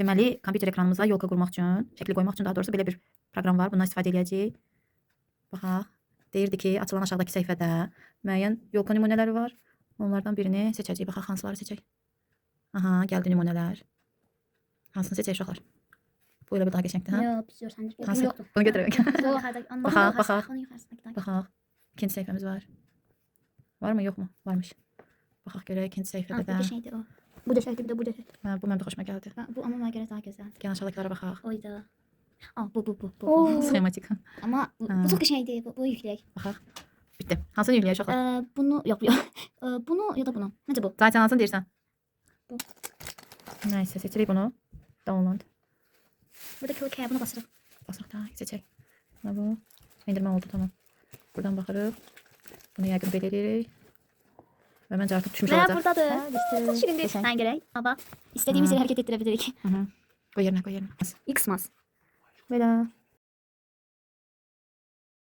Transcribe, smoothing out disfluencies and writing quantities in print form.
Deməli, kompüter ekranımıza yolka qurmaq üçün, şəkli qoymaq üçün daha doğrusu belə bir proqram var. Bundan istifadə edəcəyik. Baxaq. Deyirdi ki, açılan aşağıdakı səhifədə müəyyən yolka nümunələri var. Onlardan birini seçəcəyik. Baxaq hansıları seçək. Aha, gəldi nümunələr. Hansını seçək uşaqlar? Bu elə bir daha qəşəngdir, hə? Yox, pis yoxsan. Hansı? Yoxdur. Bunu götürək. Baxaq, baxaq. Baxaq. Baxaq. İkinci səhifəmiz var. Varmı, yoxmu? Varmış. Baxaq görək ikinci səhifədə də. Bu şeydir o. Bu desəkdir, bir də bu desək. Hə, bu mənim də xoşuma gəldi. Bu amma mənə görə daha gözəl. Gəlin aşağıdakılara baxaq. Oydu. Bu. Sxematik. Amma bu çox qəşəngdir. Bu yükləyək. Baxaq. Bitdi. Hansını yükləyək uşaqlar? Bunu yox. Bunu ya da bunu. Necə bu? Zaten hansını deyirsən? Bu. Nəysə, seçirik bunu. Download. Burada click buna basırıq. Basaq da, seçək. Nə bu? Endirmə oldu, tamam. Buradan baxırıq. Bunu yəqin belə edirik. Və məncə artıq düşmüş olacaq. Buradadır. Düşdü. Şirindir. Qəşəng. Mən gələk. Aba. İstədiyimiz yerə hərəkət etdirə bilərik. Qoy yerinə, qoy yerinə. X mas. Belə.